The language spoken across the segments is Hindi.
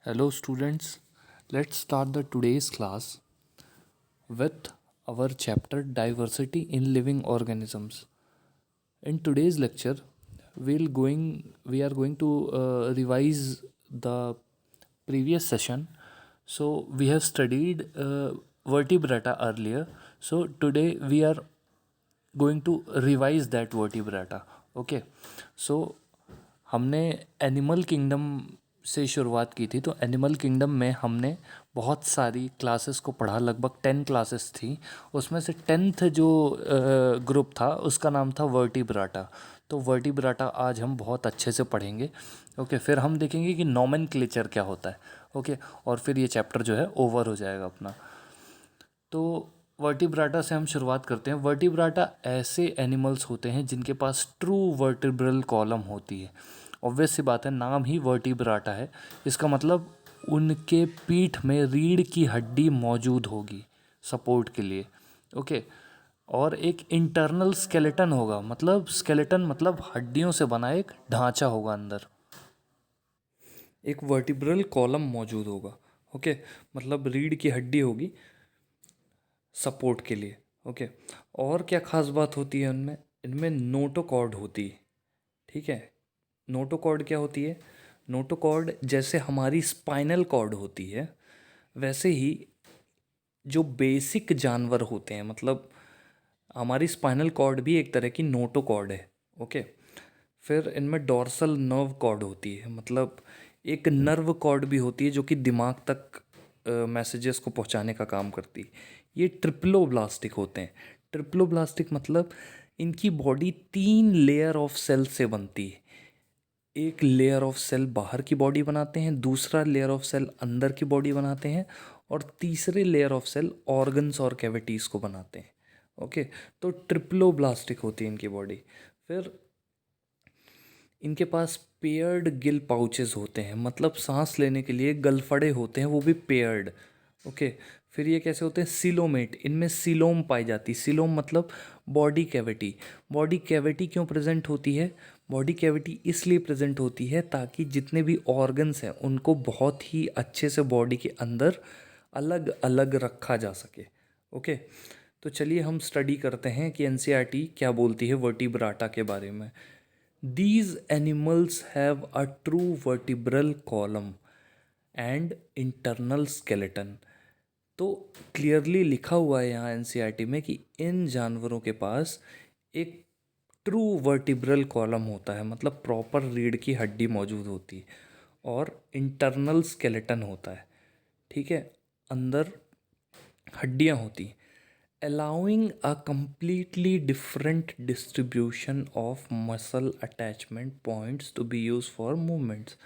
Hello students, let's start the today's class with our chapter Diversity in Living Organisms. In today's lecture, we are going to revise the previous session. So we have studied vertebrata earlier. So today we are going to revise that vertebrata. Okay. So हमने एनिमल किंगडम से शुरुआत की थी। तो एनिमल किंगडम में हमने बहुत सारी क्लासेस को पढ़ा, लगभग 10 क्लासेस थी। उसमें से 10th जो ग्रुप था उसका नाम था वर्टिब्राटा। तो वर्टिब्राटा आज हम बहुत अच्छे से पढ़ेंगे। ओके, फिर हम देखेंगे कि नॉमेनक्लेचर क्या होता है। ओके, और फिर ये चैप्टर जो है ओवर हो जाएगा अपना। तो वर्टिब्राटा से हम शुरुआत करते हैं। वर्टिब्राटा ऐसे एनिमल्स होते हैं जिनके पास ट्रू वर्टिब्रल कॉलम होती है। ऑब्वियस सी बात है, नाम ही वर्टिब्राटा है, इसका मतलब उनके पीठ में रीढ़ की हड्डी मौजूद होगी सपोर्ट के लिए। ओके, और एक इंटरनल स्केलेटन होगा, मतलब स्केलेटन मतलब हड्डियों से बना एक ढांचा होगा, अंदर एक वर्टिब्रल कॉलम मौजूद होगा। ओके, मतलब रीढ़ की हड्डी होगी सपोर्ट के लिए। ओके, और क्या खास बात होती है उनमें? इनमें नोटोकॉर्ड होती है। ठीक है, नोटोकॉर्ड क्या होती है? नोटोकॉर्ड जैसे हमारी स्पाइनल कॉर्ड होती है, वैसे ही जो बेसिक जानवर होते हैं, मतलब हमारी स्पाइनल कॉर्ड भी एक तरह की नोटोकॉर्ड है। ओके, फिर इनमें डॉर्सल नर्व कॉर्ड होती है, मतलब एक नर्व कॉर्ड भी होती है जो कि दिमाग तक मैसेजेस को पहुंचाने का काम करती है। ये ट्रिप्लोब्लास्टिक होते हैं। ट्रिप्लोब्लास्टिक मतलब इनकी बॉडी 3 लेयर ऑफ सेल से बनती है। एक लेयर ऑफ सेल बाहर की बॉडी बनाते हैं, दूसरा लेयर ऑफ सेल अंदर की बॉडी बनाते हैं, और तीसरे लेयर ऑफ सेल ऑर्गन्स और कैविटीज़ को बनाते हैं। ओके, तो ट्रिप्लोब्लास्टिक होती है इनकी बॉडी। फिर इनके पास पेयर्ड गिल पाउचेस होते हैं, मतलब सांस लेने के लिए गलफड़े होते हैं, वो भी पेयर्ड। ओके, फिर ये कैसे होते हैं? सिलोमेट, इनमें सिलोम पाई जाती है। सिलोम मतलब बॉडी कैविटी। बॉडी कैविटी क्यों प्रेजेंट होती है? बॉडी कैविटी इसलिए प्रेजेंट होती है ताकि जितने भी ऑर्गन्स हैं उनको बहुत ही अच्छे से बॉडी के अंदर अलग अलग रखा जा सके। ओके, तो चलिए हम स्टडी करते हैं कि एनसीईआरटी क्या बोलती है वर्टिब्राटा के बारे में। These animals have a true vertebral column and internal skeleton। तो क्लियरली लिखा हुआ है यहाँ एनसीईआरटी में कि इन जानवरों के पास एक ट्रू वर्टिब्रल कॉलम होता है, मतलब प्रॉपर रीढ़ की हड्डी मौजूद होती है, और इंटरनल स्केलेटन होता है। ठीक है, अंदर हड्डियाँ होती हैं, allowing a completely different distribution of muscle attachment points to be used for movements।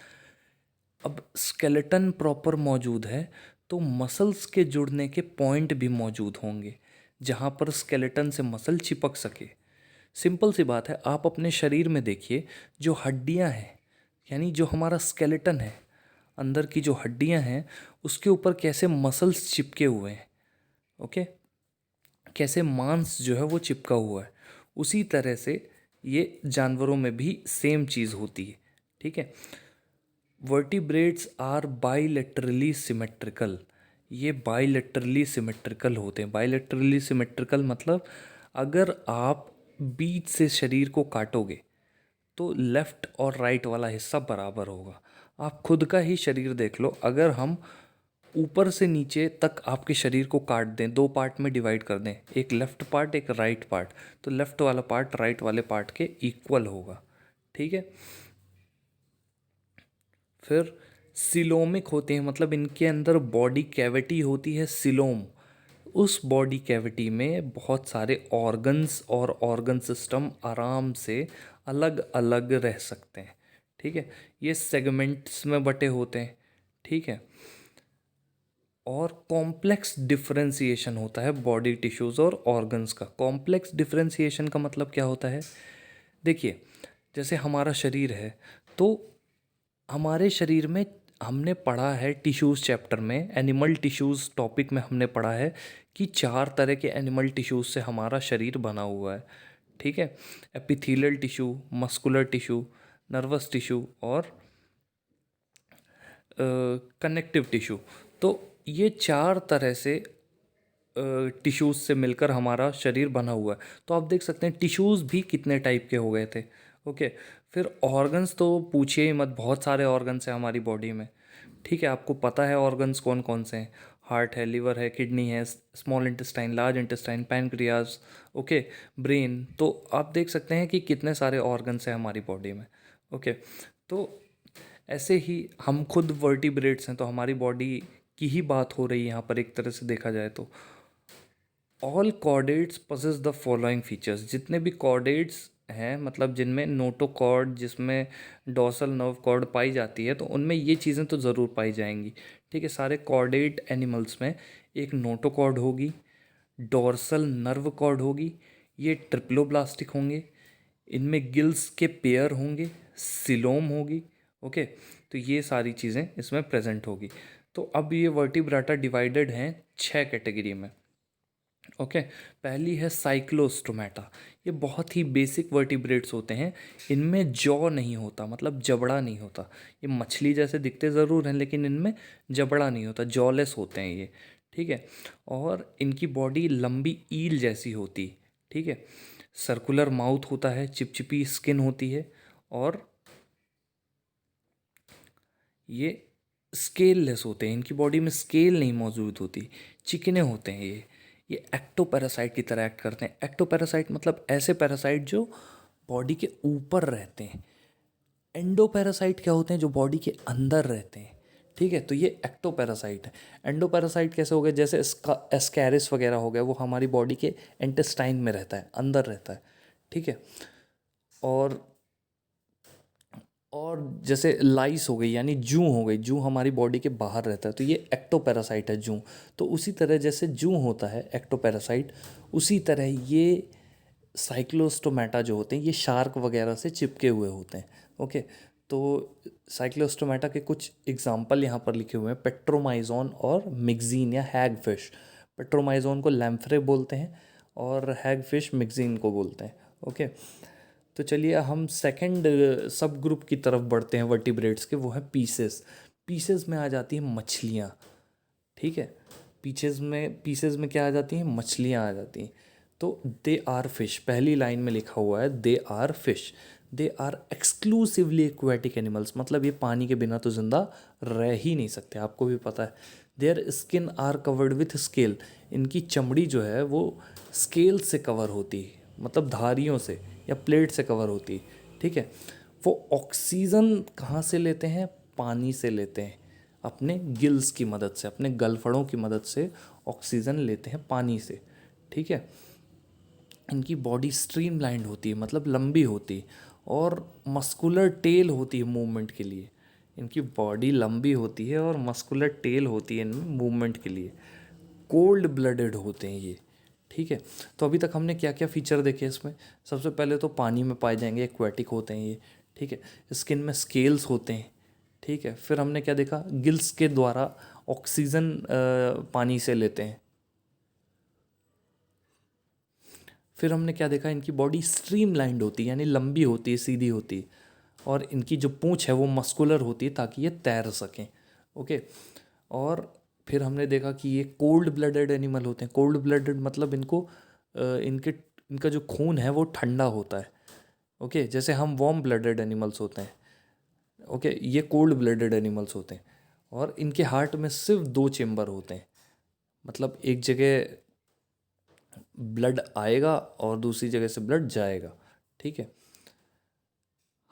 अब स्केलेटन प्रॉपर मौजूद है तो मसल्स के जुड़ने के पॉइंट भी मौजूद होंगे जहाँ पर स्केलेटन से मसल चिपक सके। सिंपल सी बात है, आप अपने शरीर में देखिए, जो हड्डियाँ हैं, यानी जो हमारा स्केलेटन है, अंदर की जो हड्डियाँ हैं उसके ऊपर कैसे मसल्स चिपके हुए हैं। ओके, कैसे मांस जो है वो चिपका हुआ है, उसी तरह से ये जानवरों में भी सेम चीज़ होती है। ठीक है, वर्टिब्रेट्स आर बाइलेटरली सिमेट्रिकल। ये बाइलेटरली सिमेट्रिकल होते हैं। बाइलेटरली सिमेट्रिकल मतलब अगर आप बीच से शरीर को काटोगे तो लेफ्ट और राइट वाला हिस्सा बराबर होगा। आप खुद का ही शरीर देख लो, अगर हम ऊपर से नीचे तक आपके शरीर को काट दें, 2 पार्ट में डिवाइड कर दें, एक लेफ्ट पार्ट एक राइट पार्ट, तो लेफ्ट वाला पार्ट राइट वाले पार्ट के इक्वल होगा। ठीक है, फिर सिलोमिक होते हैं, मतलब इनके अंदर बॉडी कैविटी होती है सिलोम। उस बॉडी कैविटी में बहुत सारे ऑर्गन्स और ऑर्गन सिस्टम आराम से अलग अलग रह सकते हैं। ठीक है, ये सेगमेंट्स में बटे होते हैं। ठीक है, और कॉम्प्लेक्स डिफरेंशिएशन होता है बॉडी टिश्यूज़ और ऑर्गन्स का। कॉम्प्लेक्स डिफरेंशिएशन का मतलब क्या होता है? देखिए, जैसे हमारा शरीर है, तो हमारे शरीर में हमने पढ़ा है टिश्यूज़ चैप्टर में, एनिमल टिश्यूज़ टॉपिक में हमने पढ़ा है कि 4 तरह के एनिमल टिश्यूज़ से हमारा शरीर बना हुआ है। ठीक है, epithelial tissue, muscular tissue, nervous tissue और कनेक्टिव टिश्यू। तो ये चार तरह से टिश्यूज़ से मिलकर हमारा शरीर बना हुआ है। तो आप देख सकते हैं टिश्यूज़ भी कितने टाइप के हो गए थे। ओके, फिर ऑर्गन्स तो पूछिए ही मत, बहुत सारे ऑर्गन्स हैं हमारी बॉडी में। ठीक है, आपको पता है ऑर्गन्स कौन कौन से हैं। हार्ट है, लिवर है, किडनी है, small intestine, large intestine, pancreas, okay, brain. तो आप देख सकते हैं कि कितने सारे ऑर्गन्स हैं हमारी बॉडी में। ओके, तो ऐसे ही हम खुद वर्टिब्रेट्स हैं, तो हमारी बॉडी की ही बात हो रही है यहाँ पर एक तरह से देखा जाए तो। All chordates possess the following features. जितने भी कॉर्डेट्स हैं, मतलब जिनमें नोटोकॉर्ड, जिसमें डॉर्सल नर्व कॉर्ड पाई जाती है, तो उनमें ये चीज़ें तो ज़रूर पाई जाएंगी। ठीक है, सारे कॉर्डेट एनिमल्स में एक नोटोकॉर्ड होगी, डॉर्सल नर्व कॉर्ड होगी, ये ट्रिप्लोब्लास्टिक होंगे, इनमें गिल्स के पेयर होंगे, सिलोम होगी। ओके, तो ये सारी चीज़ें इसमें प्रेजेंट होगी। तो अब ये वर्टिब्राटा डिवाइडेड हैं 6 कैटेगरी में। ओके, पहली है साइक्लोस्टोमेटा। ये बहुत ही बेसिक वर्टिब्रेट्स होते हैं। इनमें जॉ नहीं होता, मतलब जबड़ा नहीं होता। ये मछली जैसे दिखते ज़रूर हैं, लेकिन इनमें जबड़ा नहीं होता, जॉलेस होते हैं ये। ठीक है, और इनकी बॉडी लंबी ईल जैसी होती। ठीक है, सर्कुलर माउथ होता है, चिपचिपी स्किन होती है, और ये स्केललेस होते हैं। इनकी बॉडी में स्केल नहीं मौजूद होती, चिकने होते हैं ये एक्टोपैरासाइट की तरह एक्ट करते हैं। एक्टोपैरासाइट मतलब ऐसे पैरासाइट जो बॉडी के ऊपर रहते हैं। एंडोपैरासाइट क्या होते हैं, जो बॉडी के अंदर रहते हैं। ठीक है, तो ये एक्टोपैरासाइट है। एंडोपैरासाइट कैसे हो गए, जैसे एस्कैरिस वगैरह हो गया, वो हमारी बॉडी के इंटेस्टाइन में रहता है, अंदर रहता है। ठीक है, और और जैसे लाइस हो गई, यानी जूं हो गई, जूं हमारी बॉडी के बाहर रहता है, तो ये एक्टोपैरासाइट है जूं। तो उसी तरह जैसे जूं होता है एक्टोपैरासाइट, उसी तरह ये साइक्लोस्टोमेटा जो होते हैं, ये शार्क वगैरह से चिपके हुए होते हैं। ओके, तो साइक्लोस्टोमेटा के कुछ एग्जाम्पल यहाँ पर लिखे हुए हैं, पेट्रोमाइजोन और मिक्जीन या हैगफिश। पेट्रोमाइजोन को लैम्फ्रे बोलते हैं और हैगफिश मिक्जीन को बोलते हैं। ओके, तो चलिए हम सेकंड सब ग्रुप की तरफ बढ़ते हैं वर्टिब्रेट्स के, वो है पीसेस। पीसेस में आ जाती हैं मछलियाँ। ठीक है, पीसेस में क्या आ जाती हैं, मछलियाँ आ जाती हैं। तो दे आर फिश, पहली लाइन में लिखा हुआ है they are fish. They are exclusively aquatic animals, मतलब ये पानी के बिना तो ज़िंदा रह ही नहीं सकते, आपको भी पता है। Their skin are covered with scale, इनकी चमड़ी जो है वो स्केल से कवर होती है, मतलब धारियों से या प्लेट से कवर होती है। ठीक है, वो ऑक्सीजन कहाँ से लेते हैं, पानी से लेते हैं, अपने गिल्स की मदद से, अपने गलफड़ों की मदद से ऑक्सीजन लेते हैं पानी से। ठीक है, इनकी बॉडी स्ट्रीमलाइंड होती है, मतलब लंबी होती है, और मस्कुलर टेल होती है मूवमेंट के लिए। इनकी बॉडी लंबी होती है और मस्कुलर टेल होती है इनमें मूवमेंट के लिए। कोल्ड ब्लडेड होते हैं ये। ठीक है, तो अभी तक हमने क्या क्या फीचर देखे इसमें। सबसे पहले तो पानी में पाए जाएंगे, एक्वेटिक होते हैं ये। ठीक है, स्किन में स्केल्स होते हैं। ठीक है, फिर हमने क्या देखा, गिल्स के द्वारा ऑक्सीजन पानी से लेते हैं। फिर हमने क्या देखा, इनकी बॉडी स्ट्रीमलाइंड होती है, यानी लंबी होती है, सीधी होती है, और इनकी जो पूंछ है वो मस्कुलर होती है ताकि ये तैर सकें। ओके, और फिर हमने देखा कि ये कोल्ड ब्लडेड एनिमल होते हैं। कोल्ड ब्लडेड मतलब इनको इनके इनका जो खून है वो ठंडा होता है। ओके, जैसे हम वार्म ब्लडेड एनिमल्स होते हैं। ओके, ये कोल्ड ब्लडेड एनिमल्स होते हैं, और इनके हार्ट में सिर्फ 2 चेम्बर होते हैं, मतलब एक जगह ब्लड आएगा और दूसरी जगह से ब्लड जाएगा। ठीक है,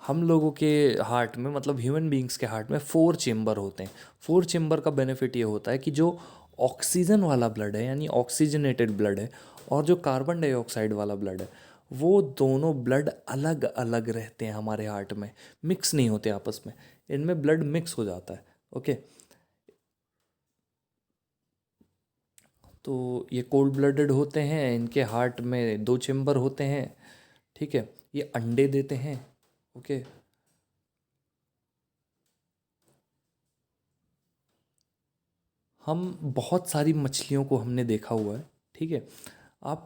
हम लोगों के हार्ट में, मतलब ह्यूमन बींग्स के हार्ट में 4 चेम्बर होते हैं। 4 चेम्बर का बेनिफिट ये होता है कि जो ऑक्सीजन वाला ब्लड है, यानी ऑक्सीजनेटेड ब्लड है, और जो कार्बन डाइऑक्साइड वाला ब्लड है, वो दोनों ब्लड अलग अलग रहते हैं हमारे हार्ट में, मिक्स नहीं होते आपस में। इनमें ब्लड मिक्स हो जाता है। ओके, तो ये कोल्ड ब्लडेड होते हैं, इनके हार्ट में 2 चेम्बर होते हैं। ठीक है, ये अंडे देते हैं। ओके, हम बहुत सारी मछलियों को हमने देखा हुआ है। ठीक है, आप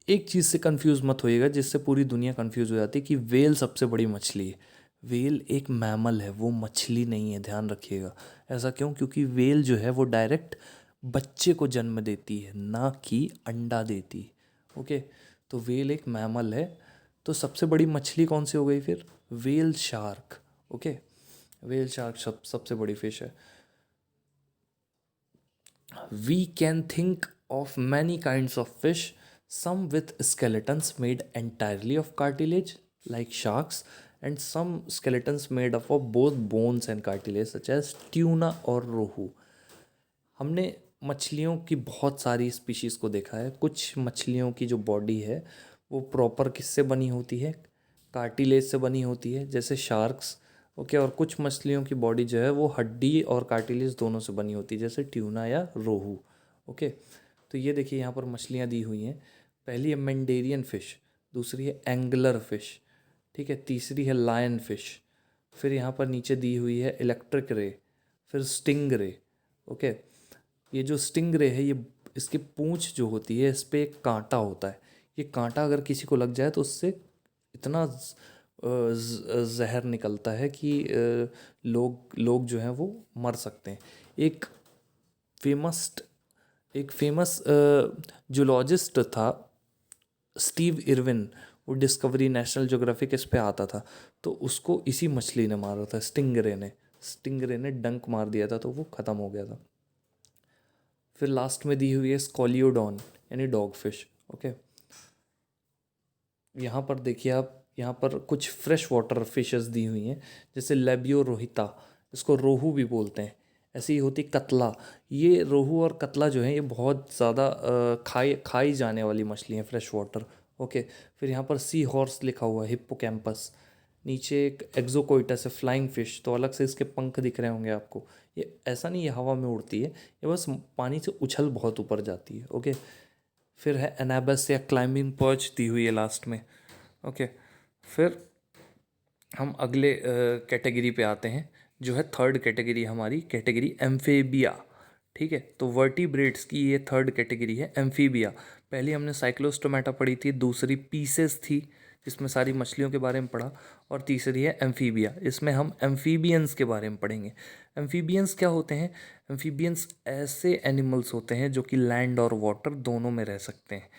एक चीज़ से कंफ्यूज मत होइएगा, जिससे पूरी दुनिया कंफ्यूज हो जाती है, कि वेल सबसे बड़ी मछली है। व्हेल एक मैमल है, वो मछली नहीं है, ध्यान रखिएगा। ऐसा क्यों? क्योंकि व्हेल जो है वो डायरेक्ट बच्चे को जन्म देती है, ना कि अंडा देती है। ओके, तो व्हेल एक मैमल है। तो सबसे बड़ी मछली कौन सी हो गई फिर? Whale shark. Okay, whale shark सबसे बड़ी फिश है। We can think of many kinds of fish, some with skeletons made entirely of cartilage, like sharks, and some skeletons made up of both bones and cartilage, such as tuna और रोहू। हमने मछलियों की बहुत सारी स्पीशीज़ को देखा है। कुछ मछलियों की जो बॉडी है वो प्रॉपर किससे बनी होती है? कार्टिलेज से बनी होती है, जैसे शार्क्स। ओके, और कुछ मछलियों की बॉडी जो है वो हड्डी और कार्टिलेज दोनों से बनी होती है, जैसे ट्यूना या रोहू। ओके, तो ये देखिए यहाँ पर मछलियाँ दी हुई हैं। पहली है मेंडेरियन फ़िश, दूसरी है एंगलर फ़िश, ठीक है, तीसरी है लायन फ़िश। फिर यहाँ पर नीचे दी हुई है इलेक्ट्रिक रे, फिर स्टिंग रे। ओके, ये जो स्टिंग रे है, ये इसकी पूंछ जो होती है इस पे एक कांटा होता है। ये कांटा अगर किसी को लग जाए तो उससे इतना जहर निकलता है कि लोग लोग जो हैं वो मर सकते हैं। एक फेमस एक फेमस जूलॉजिस्ट था, स्टीव इरविन। वो डिस्कवरी, नेशनल ज्योग्राफिक इस पे आता था, तो उसको इसी मछली ने मारा था, स्टिंगरे ने डंक मार दिया था, तो वो ख़त्म हो गया था। फिर लास्ट में दी हुई है स्कॉलियोडॉन, यानी डॉग फिश। ओके, यहाँ पर देखिए आप, यहाँ पर कुछ फ्रेश वाटर फिशेस दी हुई हैं, जैसे लेबियो रोहिता, इसको रोहू भी बोलते हैं। ऐसी ही होती कतला। ये रोहू और कतला जो है ये बहुत ज़्यादा खाई जाने वाली मछली हैं, फ्रेश वाटर। ओके, फिर यहाँ पर सी हॉर्स लिखा हुआ है, हिप्पोकैम्पस। नीचे एक एक्जोकोइटस है, फ्लाइंग फिश, तो अलग से इसके पंख दिख रहे होंगे आपको। ये ऐसा नहीं, ये हवा में उड़ती है, ये बस पानी से उछल बहुत ऊपर जाती है। ओके, फिर है एनाबस या क्लाइंबिंग पर्च दी हुई है लास्ट में। ओके, फिर हम अगले कैटेगरी पे आते हैं, जो है थर्ड कैटेगरी, हमारी कैटेगरी एम्फेबिया। ठीक है, तो वर्टिब्रेट्स की ये थर्ड कैटेगरी है, एम्फीबिया। पहले हमने साइक्लोस्टोमेटा पढ़ी थी, दूसरी पीसेस थी जिसमें सारी मछलियों के बारे में पढ़ा, और तीसरी है एम्फीबिया। इसमें हम एम्फीबियंस के बारे में पढ़ेंगे। एम्फीबियंस क्या होते हैं? एम्फीबियंस ऐसे एनिमल्स होते हैं जो कि लैंड और वाटर दोनों में रह सकते हैं।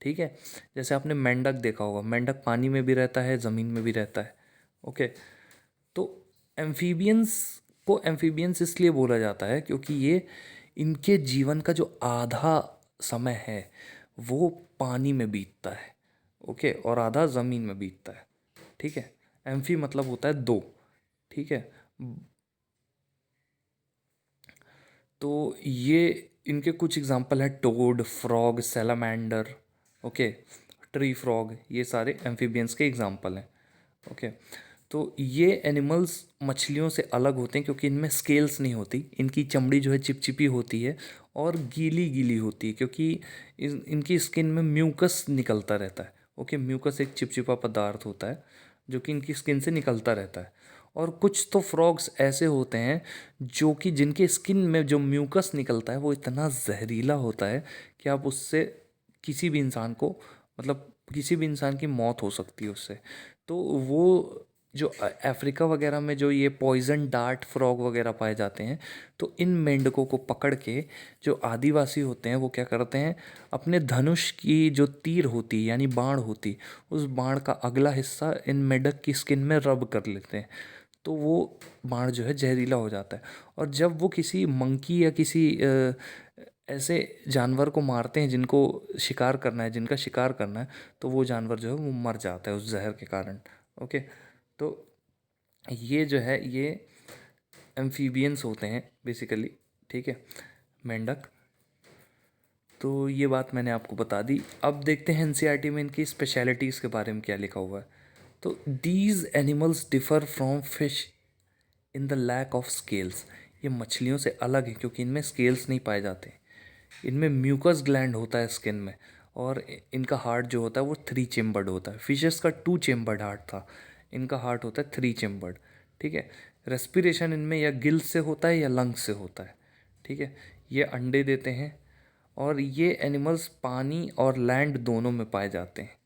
ठीक है, जैसे आपने मेंढक देखा होगा, मेंढक पानी में भी रहता है, ज़मीन में भी रहता है। ओके, तो एम्फीबियंस को एम्फीबियंस इसलिए बोला जाता है क्योंकि ये, इनके जीवन का जो आधा समय है वो पानी में बीतता है। ओके, और आधा ज़मीन में बीतता है। ठीक है, एम्फी मतलब होता है दो। ठीक है, तो ये इनके कुछ एग्जांपल है, toad, frog, salamander. Okay, tree frog, ये सारे एम्फीबियंस के एग्जांपल हैं। ओके, तो ये एनिमल्स मछलियों से अलग होते हैं क्योंकि इनमें स्केल्स नहीं होती, इनकी चमड़ी जो है चिपचिपी होती है और गीली गीली होती है, क्योंकि इनकी स्किन में म्यूकस निकलता रहता है। ओके, म्यूकस एक चिपचिपा पदार्थ होता है जो कि इनकी स्किन से निकलता रहता है। और कुछ तो फ्रॉग्स ऐसे होते हैं जो कि जिनके स्किन में जो म्यूकस निकलता है वो इतना जहरीला होता है कि आप उससे किसी भी इंसान को, मतलब किसी भी इंसान की मौत हो सकती है उससे। तो वो जो अफ्रीका वगैरह में जो ये पॉइजन डार्ट फ्रॉग वगैरह पाए जाते हैं, तो इन मेंढकों को पकड़ के जो आदिवासी होते हैं वो क्या करते हैं, अपने धनुष की जो तीर होती है यानी बाण होती, उस बाण का अगला हिस्सा इन मेंढक की स्किन में रब कर लेते हैं, तो वो बाण जो है जहरीला हो जाता है। और जब वो किसी मंकी या किसी ऐसे जानवर को मारते हैं जिनको शिकार करना है, जिनका शिकार करना है, तो वो जानवर जो है वो मर जाता है उस जहर के कारण। ओके, तो ये जो है ये एम्फीबियंस होते हैं बेसिकली। ठीक है, मेंढक। तो ये बात मैंने आपको बता दी। अब देखते हैं एनसीईआरटी में इनकी स्पेशलिटीज़ के बारे में क्या लिखा हुआ है। तो these animals differ from fish in the lack of scales. ये मछलियों से अलग है क्योंकि इनमें स्केल्स नहीं पाए जाते। इनमें म्यूकस ग्लैंड होता है स्किन में, और इनका हार्ट जो होता है वो 3 चेम्बर्ड होता है। फिशेस का 2 चेम्बर्ड हार्ट था, इनका हार्ट होता है 3 चेम्बर्ड। ठीक है, रेस्पिरेशन इनमें या गिल्स से होता है या लंग्स से होता है। ठीक है, ये अंडे देते हैं, और ये एनिमल्स पानी और लैंड दोनों में पाए जाते हैं।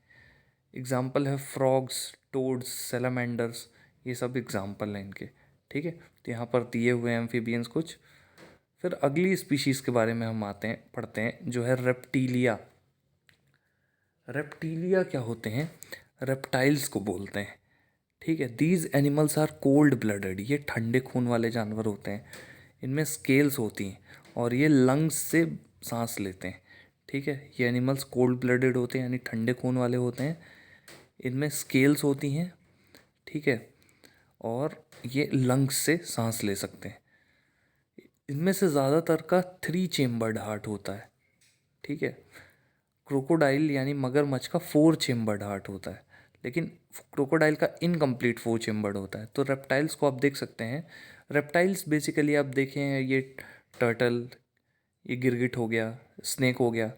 एग्जाम्पल है फ्रॉग्स, टोड्स, सैलामेंडर्स, ये सब एग्जाम्पल हैं इनके। ठीक है, तो यहाँ पर दिए हुए एम्फीबियंस कुछ। फिर अगली स्पीशीज़ के बारे में हम आते हैं, पढ़ते हैं, जो है रेप्टीलिया। रेप्टीलिया क्या होते हैं? रेप्टाइल्स को बोलते हैं। ठीक है, these animals are cold blooded, ये ठंडे खून वाले जानवर होते हैं। इनमें स्केल्स होती हैं और ये लंग्स से सांस लेते हैं। ठीक है, ये एनिमल्स कोल्ड ब्लडेड होते हैं यानी ठंडे खून वाले होते हैं। इनमें स्केल्स होती हैं। ठीक है, और ये लंग्स से सांस ले सकते हैं। इनमें से ज़्यादातर का 3 चेम्बर्ड हार्ट होता है। ठीक है, क्रोकोडाइल यानी मगरमच्छ का 4 चेम्बर्ड हार्ट होता है, लेकिन क्रोकोडाइल का इनकम्प्लीट 4 चेम्बर्ड होता है। तो रेप्टाइल्स को आप देख सकते हैं। रेप्टाइल्स बेसिकली आप देखें, ये टर्टल, ये गिरगिट हो गया, स्नेक हो गया,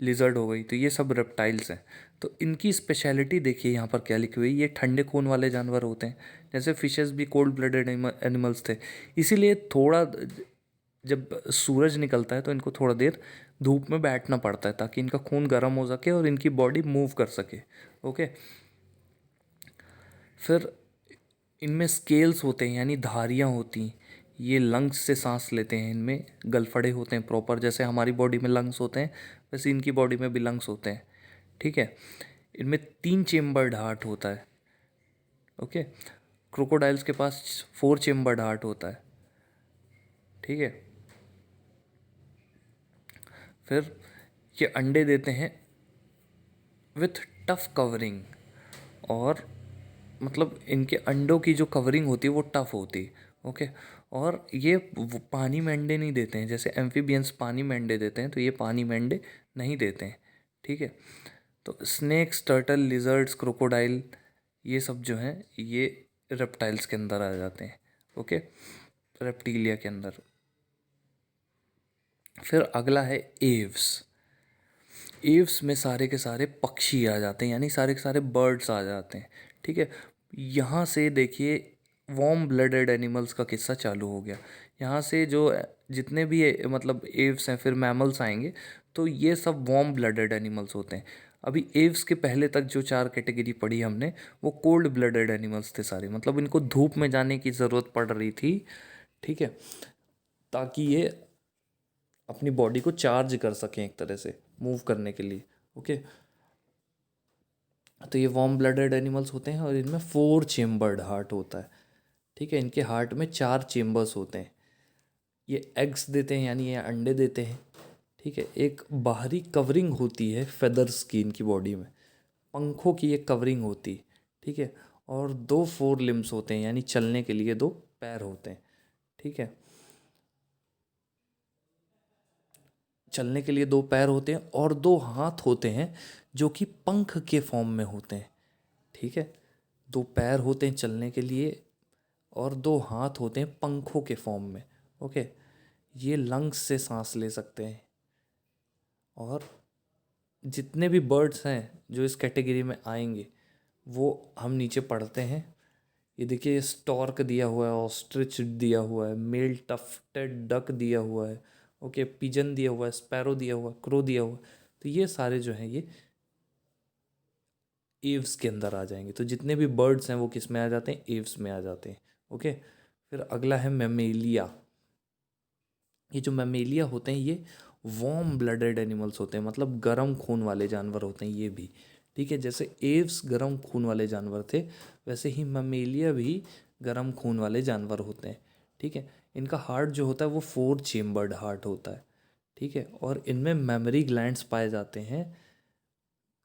लिजर्ड हो गई, तो ये सब रेप्टाइल्स हैं। तो इनकी स्पेशलिटी देखिए यहाँ पर क्या लिखी हुई है, ये ठंडे खून वाले जानवर होते हैं। जैसे फिशेस भी कोल्ड ब्लडेड एनिमल्स थे, इसीलिए थोड़ा जब सूरज निकलता है तो इनको थोड़ा देर धूप में बैठना पड़ता है ताकि इनका खून गर्म हो सके और इनकी बॉडी मूव कर सके। ओके, फिर इनमें स्केल्स होते हैं यानी धारियाँ होती हैं। ये लंग्स से सांस लेते हैं, इनमें गलफड़े होते हैं प्रॉपर, जैसे हमारी बॉडी में लंग्स होते हैं वैसे इनकी बॉडी में भी लंग्स होते हैं। ठीक है, इनमें 3 चेम्बर्ड हार्ट होता है। ओके, क्रोकोडाइल्स के पास 4 चेम्बर्ड हार्ट होता है। ठीक है, फिर ये अंडे देते हैं विथ टफ कवरिंग, और मतलब इनके अंडों की जो कवरिंग होती है वो टफ होती है। ओके, और ये पानी में अंडे नहीं देते हैं, जैसे एम्फीबियंस पानी में अंडे देते हैं, तो ये पानी में अंडे नहीं देते हैं। ठीक है, तो स्नेक्स, टर्टल, लिजर्ड्स, क्रोकोडाइल, ये सब जो हैं ये रेप्टाइल्स के अंदर आ जाते हैं। ओके, रेप्टीलिया के अंदर। फिर अगला है एव्स। एव्स में सारे के सारे पक्षी आ जाते हैं यानी सारे के सारे बर्ड्स आ जाते हैं। ठीक है, यहाँ से देखिए वार्म ब्लडेड एनिमल्स का किस्सा चालू हो गया। यहाँ से जो जितने भी मतलब एव्स हैं, फिर मैमल्स आएंगे, तो ये सब वार्म ब्लडेड एनिमल्स होते हैं। अभी एव्स के पहले तक जो 4 कैटेगरी पढ़ी हमने, वो कोल्ड ब्लडेड एनिमल्स थे सारे, मतलब इनको धूप में जाने की ज़रूरत पड़ रही थी। ठीक है, ताकि ये अपनी बॉडी को चार्ज कर सकें एक तरह से मूव करने के लिए। ओके, तो ये वार्म ब्लडेड एनिमल्स होते हैं और इनमें 4 चेम्बर्ड हार्ट होता है। ठीक है, इनके हार्ट में 4 चेम्बर्स होते हैं। ये एग्स देते हैं यानी ये अंडे देते हैं। ठीक है, एक बाहरी कवरिंग होती है फेदर्स की इनकी बॉडी में, पंखों की एक कवरिंग होती है। ठीक है, और 2 फोर लिम्स होते हैं यानी चलने के लिए 2 पैर होते हैं। ठीक है, चलने के लिए 2 पैर होते हैं और 2 हाथ होते हैं जो कि पंख के फॉर्म में होते हैं। ठीक है, 2 पैर होते हैं चलने के लिए और 2 हाथ होते हैं पंखों के फॉर्म में। ओके, ये लंग्स से सांस ले सकते हैं। और जितने भी बर्ड्स हैं जो इस कैटेगरी में आएंगे वो हम नीचे पढ़ते हैं। ये देखिए, स्टॉर्क दिया हुआ है, ऑस्ट्रिच दिया हुआ है, मेल टफ्टेड डक दिया हुआ है। ओके, पिजन दिया हुआ है, स्पैरो दिया हुआ है, क्रो दिया हुआ है। तो ये सारे जो हैं ये एव्स के अंदर आ जाएंगे। तो जितने भी बर्ड्स हैं वो किस में आ जाते हैं? एव्स में आ जाते हैं। ओके, फिर अगला है मेमेलिया। ये जो मेमेलिया होते हैं ये वार्म ब्लडेड एनिमल्स होते हैं, मतलब गर्म खून वाले जानवर होते हैं ये भी। ठीक है, जैसे एव्स गर्म खून वाले जानवर थे, वैसे ही मेमेलिया भी गर्म खून वाले जानवर होते हैं। ठीक है, इनका हार्ट जो होता है वो 4 चेम्बर्ड हार्ट होता है। ठीक है, और इनमें मेमोरी ग्लैंड्स पाए जाते हैं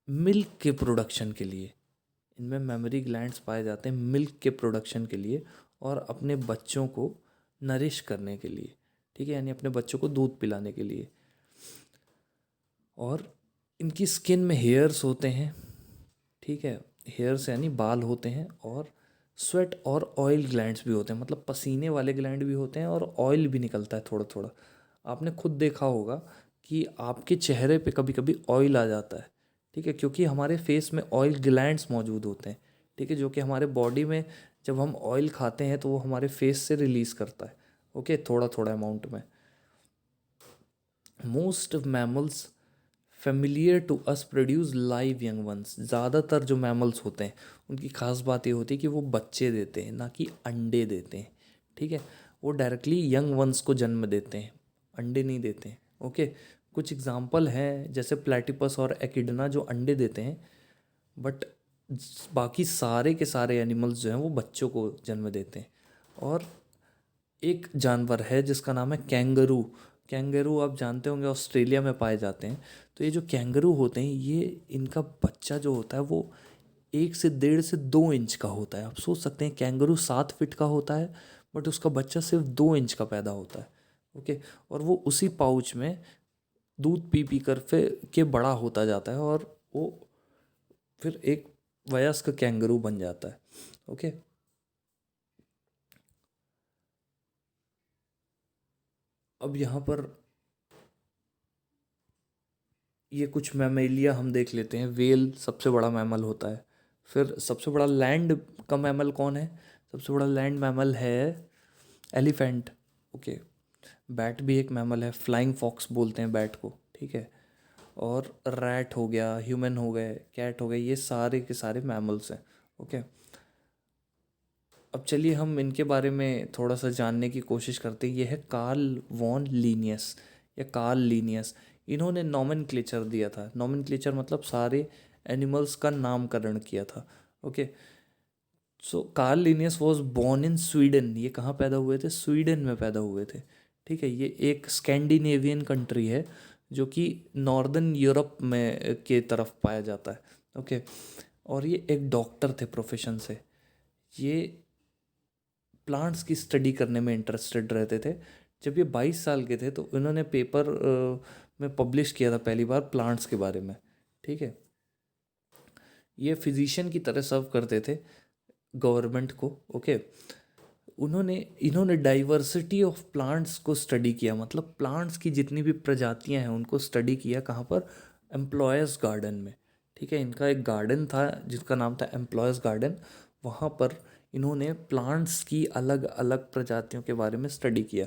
मिल्क के प्रोडक्शन के लिए। इनमें मेमोरी ग्लैंड्स पाए जाते हैं मिल्क के प्रोडक्शन के लिए और अपने बच्चों को नरिश करने के लिए। ठीक है, यानी अपने बच्चों को दूध पिलाने के लिए। और इनकी स्किन में हेयर्स होते हैं। ठीक है, हेयर्स यानी बाल होते हैं, और स्वेट और ऑयल ग्लैंड्स भी होते हैं, मतलब पसीने वाले ग्लैंड भी होते हैं और ऑयल भी निकलता है थोड़ा थोड़ा। आपने खुद देखा होगा कि आपके चेहरे पे कभी कभी ऑयल आ जाता है। ठीक है, क्योंकि हमारे फेस में ऑयल ग्लैंड्स मौजूद होते हैं। ठीक है, जो कि हमारे बॉडी में जब हम ऑयल खाते हैं तो वो हमारे फेस से रिलीज़ करता है। ओके, थोड़ा थोड़ा अमाउंट में। Most mammals familiar to us produce live young ones. ज़्यादातर जो मैमल्स होते हैं उनकी खास बात ये होती है कि वो बच्चे देते हैं, ना कि अंडे देते हैं। ठीक है, वो डायरेक्टली यंग वंस को जन्म देते हैं, अंडे नहीं देते हैं। ओके, कुछ एग्जांपल हैं जैसे प्लेटिपस और एकिडना जो अंडे देते हैं, बट बाकी सारे के सारे एनिमल्स जो हैं वो बच्चों को जन्म देते हैं। और एक जानवर है जिसका नाम है कैंगरू। कैंगरू आप जानते होंगे ऑस्ट्रेलिया में पाए जाते हैं। तो ये जो कैंगरू होते हैं, ये इनका बच्चा जो होता है वो 1 से 1.5 से 2 इंच का होता है। आप सोच सकते हैं कैंगरू 7 फीट का होता है, बट उसका बच्चा सिर्फ 2 इंच का पैदा होता है। ओके, और वो उसी पाउच में दूध पी पी कर फिर के बड़ा होता जाता है, और वो फिर एक वयस्क कैंगरू बन जाता है। ओके, अब यहाँ पर ये कुछ मैमेलिया हम देख लेते हैं। वेल सबसे बड़ा मैमल होता है। फिर सबसे बड़ा लैंड का मैमल कौन है? सबसे बड़ा लैंड मैमल है एलिफेंट। ओके, बैट भी एक मैमल है, फ्लाइंग फॉक्स बोलते हैं बैट को। ठीक है, और रैट हो गया, ह्यूमन हो गए, कैट हो गए, ये सारे के सारे मैमल्स हैं। ओके, अब चलिए हम इनके बारे में थोड़ा सा जानने की कोशिश करते हैं। ये है कार्ल वॉन लीनियस या कार्ल लीनियस। इन्होंने नॉमेनक्लेचर दिया था। नॉमेनक्लेचर मतलब सारे एनिमल्स का नामकरण किया था। Okay, so Carl Linnaeus was born in Sweden. ये कहाँ पैदा हुए थे? स्वीडन में पैदा हुए थे। ठीक है, ये एक स्कैंडिनेवियन कंट्री है जो कि नॉर्दर्न यूरोप में के तरफ पाया जाता है। ओके, और ये एक डॉक्टर थे प्रोफेशन से। ये प्लांट्स की स्टडी करने में इंटरेस्टेड रहते थे। जब ये 22 साल के थे तो इन्होंने पेपर में पब्लिश किया था पहली बार प्लांट्स के बारे में। ठीक है, ये फिजिशियन की तरह सर्व करते थे गवर्नमेंट को। ओके, इन्होंने डाइवर्सिटी ऑफ प्लांट्स को स्टडी किया, मतलब प्लांट्स की जितनी भी प्रजातियां हैं उनको स्टडी किया। कहाँ पर? एम्प्लॉयज़ गार्डन में। ठीक है, इनका एक गार्डन था जिसका नाम था एम्प्लॉयज़ गार्डन। वहाँ पर इन्होंने प्लांट्स की अलग अलग प्रजातियों के बारे में स्टडी किया।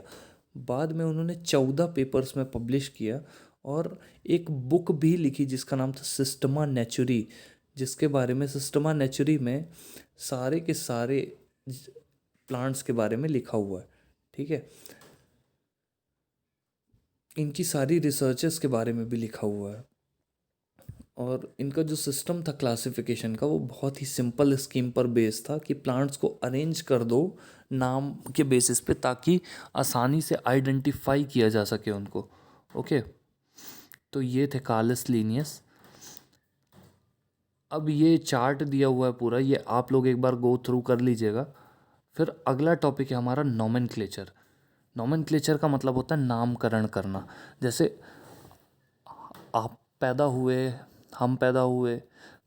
बाद में उन्होंने 14 पेपर्स में पब्लिश किया, और एक बुक भी लिखी जिसका नाम था सिस्टमा नेचुरी, जिसके बारे में सिस्टमा नेचुरी में सारे के सारे प्लांट्स के बारे में लिखा हुआ है। ठीक है, इनकी सारी रिसर्चेस के बारे में भी लिखा हुआ है। और इनका जो सिस्टम था क्लासिफिकेशन का वो बहुत ही सिंपल स्कीम पर बेस था कि प्लांट्स को अरेंज कर दो नाम के बेसिस पे, ताकि आसानी से आइडेंटिफाई किया जा सके उनको। ओके, तो ये थे कार्लस लीनियस। अब ये चार्ट दिया हुआ है पूरा, ये आप लोग एक बार गो थ्रू कर लीजिएगा। फिर अगला टॉपिक है हमारा नॉमेनक्लेचर। नॉमेनक्लेचर का मतलब होता है नामकरण करना। जैसे आप पैदा हुए, हम पैदा हुए,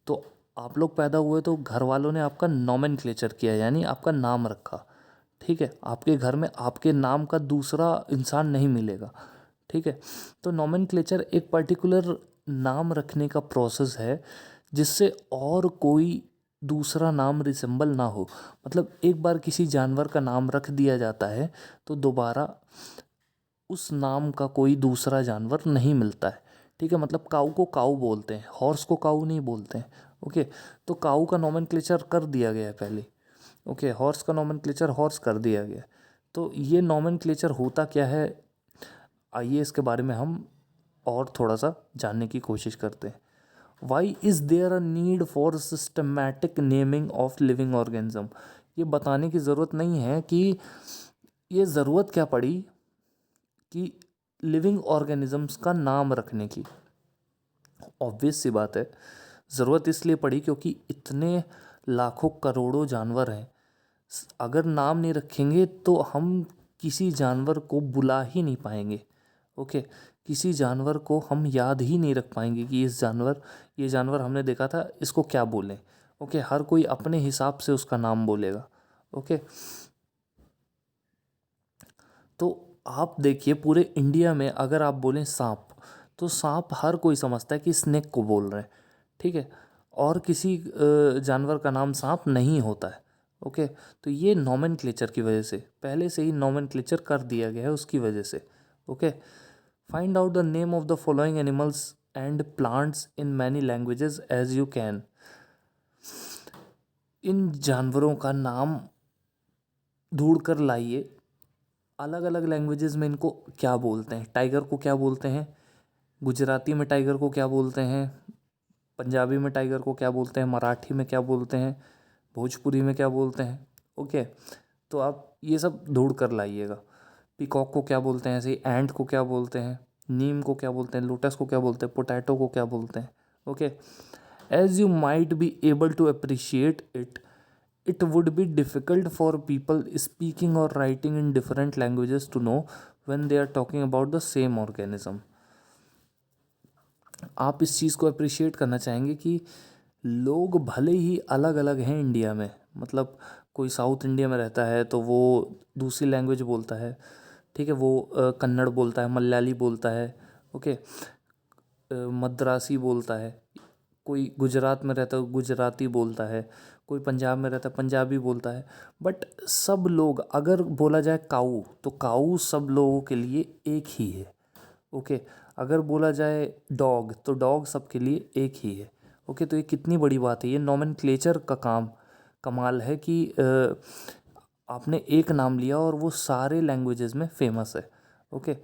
तो आप लोग पैदा हुए तो घर वालों ने आपका नॉमेनक्लेचर किया, यानी आपका नाम रखा। ठीक है, आपके घर में आपके नाम का दूसरा इंसान नहीं मिलेगा। ठीक है, तो नॉमेनक्लेचर एक पर्टिकुलर नाम रखने का प्रोसेस है जिससे और कोई दूसरा नाम रिसेंबल ना हो। मतलब एक बार किसी जानवर का नाम रख दिया जाता है तो दोबारा उस नाम का कोई दूसरा जानवर नहीं मिलता है। ठीक है, मतलब काऊ को काऊ बोलते हैं, हॉर्स को काऊ नहीं बोलते हैं। ओके, तो काऊ का नॉमेनक्लेचर कर दिया गया है पहले। ओके, हॉर्स का नॉमेनक्लेचर हॉर्स कर दिया गया। तो ये नॉमेनक्लेचर होता क्या है, आइए इसके बारे में हम और थोड़ा सा जानने की कोशिश करते हैं। Why is there a need for systematic naming of living organism? ये बताने की ज़रूरत नहीं है कि ये ज़रूरत क्या पड़ी कि लिविंग ऑर्गेनिजम्स का नाम रखने की। ऑब्वियस सी बात है, ज़रूरत इसलिए पड़ी क्योंकि इतने लाखों करोड़ों जानवर हैं। अगर नाम नहीं रखेंगे तो हम किसी जानवर को बुला ही नहीं पाएंगे। ओके, किसी जानवर को हम याद ही नहीं रख पाएंगे कि ये जानवर हमने देखा था, इसको क्या बोलें। ओके, हर कोई अपने हिसाब से उसका नाम बोलेगा। ओके, तो आप देखिए पूरे इंडिया में अगर आप बोलें सांप, तो सांप हर कोई समझता है कि स्नेक को बोल रहे हैं। ठीक है, और किसी जानवर का नाम सांप नहीं होता है। ओके, तो ये नॉमेनक्लेचर की वजह से पहले से ही नॉमेनक्लेचर कर दिया गया है, उसकी वजह से। Okay, find out the name of the following animals and plants in many languages as you can. इन जानवरों का नाम ढूंढ कर लाइए, अलग अलग लैंग्वेजेस में इनको क्या बोलते हैं। टाइगर को क्या बोलते हैं, गुजराती में टाइगर को क्या बोलते हैं, पंजाबी में टाइगर को क्या बोलते हैं, मराठी में क्या बोलते हैं, भोजपुरी में क्या बोलते हैं। ओके, तो आप ये सब ढूंढ कर लाइएगा। पीकॉक को क्या बोलते हैं, ऐसे ही एंट को क्या बोलते हैं, नीम को क्या बोलते हैं, लोटस को क्या बोलते हैं, पोटैटो को क्या बोलते हैं। Okay, as you might be able to appreciate it, it would be difficult for people speaking or writing in different languages to know when they are talking about the same organism. आप इस चीज़ को अप्रिशिएट करना चाहेंगे कि लोग भले ही अलग अलग हैं इंडिया में, मतलब कोई साउथ इंडिया में रहता है तो वो दूसरी लैंग्वेज बोलता है, ठीक है, वो कन्नड़ बोलता है, मलयाली बोलता है, ओके, मद्रासी बोलता है, कोई गुजरात में रहता है गुजराती बोलता है, कोई पंजाब में रहता है पंजाबी बोलता है। बट सब लोग, अगर बोला जाए काऊ, तो काऊ सब लोगों के लिए एक ही है। ओके, अगर बोला जाए डॉग, तो डॉग सबके लिए एक ही है। ओके, तो ये कितनी बड़ी बात है। ये नॉमेनक्लेचर का कमाल है कि आपने एक नाम लिया और वो सारे लैंग्वेजेस में फेमस है। Okay,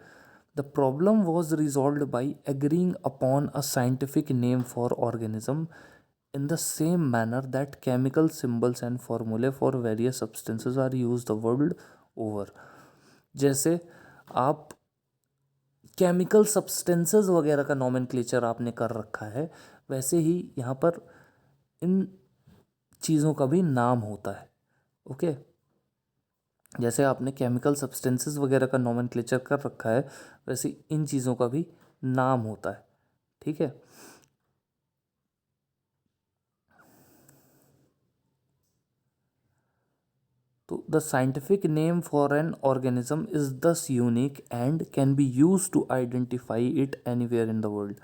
the problem was resolved by agreeing upon a scientific name for organism in the same manner that chemical symbols and formulae for various substances are used the world over. जैसे आप केमिकल सब्सटेंसेस वगैरह का नॉमेनक्लेचर आपने कर रखा है, वैसे ही यहाँ पर इन चीज़ों का भी नाम होता है। ओके, जैसे आपने केमिकल सब्सटेंसेस वगैरह का नॉमेनक्लेचर कर रखा है, वैसे इन चीज़ों का भी नाम होता है। ठीक है, तो the scientific name for an organism is thus unique and can be use to identify it anywhere in the world.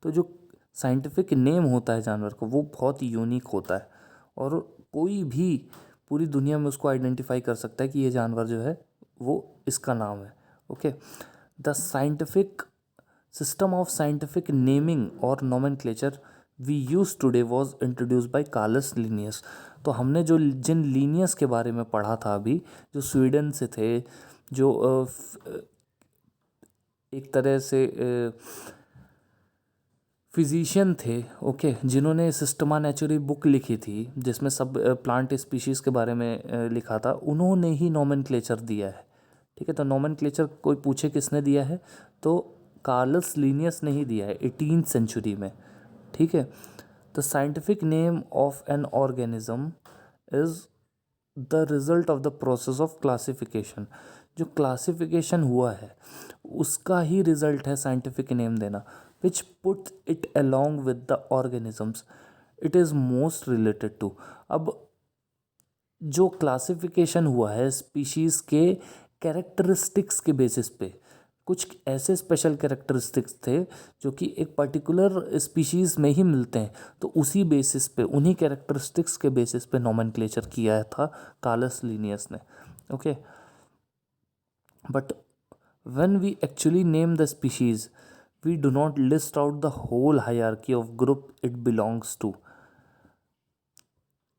तो जो साइंटिफिक नेम होता है जानवर को, वो बहुत यूनिक होता है और कोई भी पूरी दुनिया में उसको आइडेंटिफाई कर सकता है कि ये जानवर जो है वो इसका नाम है। Okay, the scientific system of scientific naming और nomenclature we use today was introduce by Carolus Linnaeus. तो हमने जो जिन लीनियस के बारे में पढ़ा था अभी, जो स्वीडन से थे, जो एक तरह से फिजिशियन थे, ओके, जिन्होंने सिस्टमा नेचुरी बुक लिखी थी जिसमें सब प्लांट स्पीशीज़ के बारे में लिखा था, उन्होंने ही नोमेनक्लेचर दिया है। ठीक है, तो नोमेनक्लेचर कोई पूछे किसने दिया है, तो कार्लस लिनियस ने ही दिया है 18th सेंचुरी में। ठीक है, the scientific name of an organism is the result of the process of classification. जो क्लासिफिकेशन हुआ है उसका ही रिजल्ट है साइंटिफिक नेम देना, which put it along with the organisms it is most related to. अब जो क्लासिफिकेशन हुआ है स्पीशीज़ के कैरेक्टरिस्टिक्स के बेसिस पे, कुछ ऐसे स्पेशल कैरेक्टरिस्टिक्स थे जो कि एक पर्टिकुलर स्पीशीज़ में ही मिलते हैं, तो उसी बेसिस पे, उन्हीं कैरेक्टरिस्टिक्स के बेसिस पे नोमेनक्लेचर किया था कार्लस लिनियस ने। Okay, but when we actually name the species we do not list out the whole hierarchy of group it belongs to.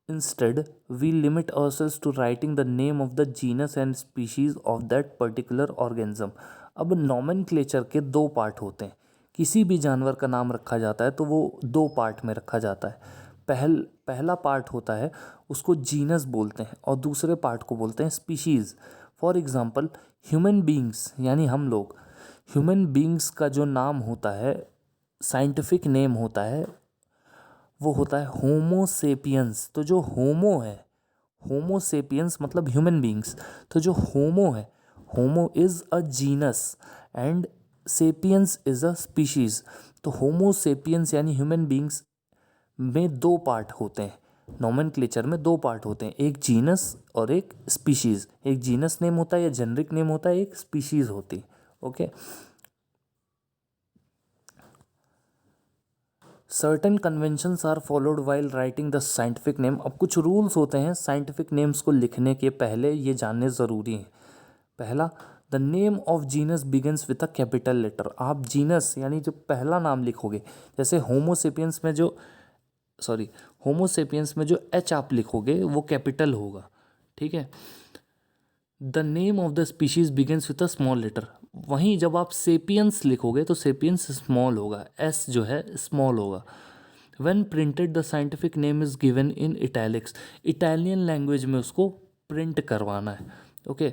Instead, we limit ourselves to writing the name of the genus and species of that particular organism. अब नॉमेनक्लेचर के दो पार्ट होते हैं। किसी भी जानवर का नाम रखा जाता है तो वो दो पार्ट में रखा जाता है। पहला पार्ट होता है उसको जीनस बोलते हैं और दूसरे पार्ट को बोलते हैं species. For example, human beings यानी हम लोग, ह्यूमन बींग्स का जो नाम होता है, साइंटिफिक नेम होता है, वो होता है होमो सेपियंस। तो जो होमो है, होमो सेपियंस मतलब ह्यूमन बींग्स, तो जो होमो है, Homo is a genus and sapiens is a species. तो होमो सेपियंस यानी ह्यूमन बींग्स में दो पार्ट होते हैं, नोमेनक्लेचर में दो पार्ट होते हैं, एक जीनस और एक स्पीशीज़। एक जीनस नेम होता है या जेनरिक नेम होता है, एक स्पीशीज़ होती है। Okay, certain conventions are followed while writing the scientific name. अब कुछ रूल्स होते हैं साइंटिफिक नेम्स को लिखने के पहले, ये जानने ज़रूरी हैं। पहला, the name of genus begins with a capital letter. आप जीनस यानी जो पहला नाम लिखोगे, जैसे होमोसेपियंस में जो होमोसेपियंस में जो एच आप लिखोगे वो कैपिटल होगा, ठीक है। The name of the species begins with a small letter. वहीं जब आप सेपियंस लिखोगे तो सेपियंस स्मॉल होगा, एस जो है स्मॉल होगा। When printed the scientific name is given in italics. Italian language में उसको प्रिंट करवाना है, ओके।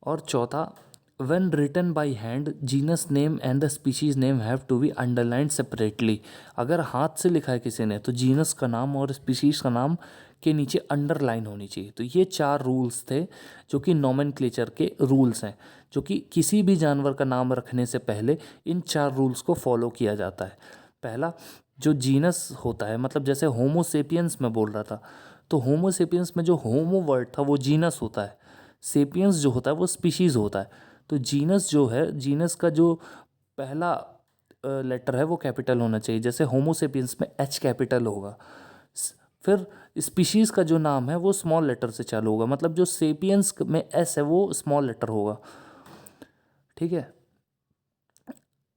और चौथा, when written by hand genus name and the species name have to be underlined separately. अगर हाथ से लिखा है किसी ने तो जीनस का नाम और स्पीशीज का नाम के नीचे अंडरलाइन होनी चाहिए। तो ये 4 रूल्स थे जो कि नॉमेनक्लेचर के रूल्स हैं, जो कि किसी भी जानवर का नाम रखने से पहले इन 4 रूल्स को फॉलो किया जाता है। पहला, जो जीनस होता है, मतलब जैसे होमोसेपियंस में बोल रहा था, तो होमोसेपियंस में जो होमो वर्ड था वो जीनस होता है, सेपियंस जो होता है वो स्पीशीज़ होता है। तो जीनस जो है, जीनस का जो पहला लेटर है वो कैपिटल होना चाहिए, जैसे होमोसेपियंस में एच कैपिटल होगा। फिर स्पीशीज़ का जो नाम है वो स्मॉल लेटर से चालू होगा, मतलब जो सेपियंस में एस है वो स्मॉल लेटर होगा, ठीक है।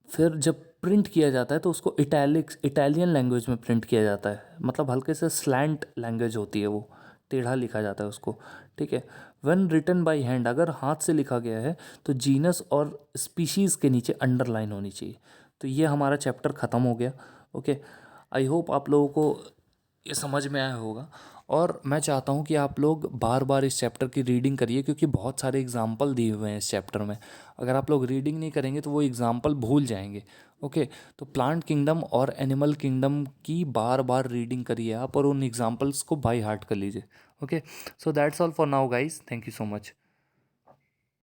फिर जब प्रिंट किया जाता है तो उसको इटालियन लैंग्वेज में प्रिंट किया जाता है, मतलब हल्के से स्लैंट लैंग्वेज होती है, वो टेढ़ा लिखा जाता है उसको, ठीक है। व्हेन रिटन बाय हैंड, अगर हाथ से लिखा गया है तो जीनस और स्पीशीज़ के नीचे अंडरलाइन होनी चाहिए। तो ये हमारा चैप्टर ख़त्म हो गया, ओके। आई होप आप लोगों को ये समझ में आया होगा, और मैं चाहता हूँ कि आप लोग बार बार इस चैप्टर की रीडिंग करिए, क्योंकि बहुत सारे एग्जाम्पल दिए हुए हैं इस चैप्टर में। अगर आप लोग रीडिंग नहीं करेंगे तो वो एग्जाम्पल भूल जाएंगे, ओके। तो प्लांट किंगडम और एनिमल किंगडम की बार बार रीडिंग करिए आप, और उन एग्जाम्पल्स को बाय हार्ट कर लीजिए, okay. So that's all for now guys, thank you so much.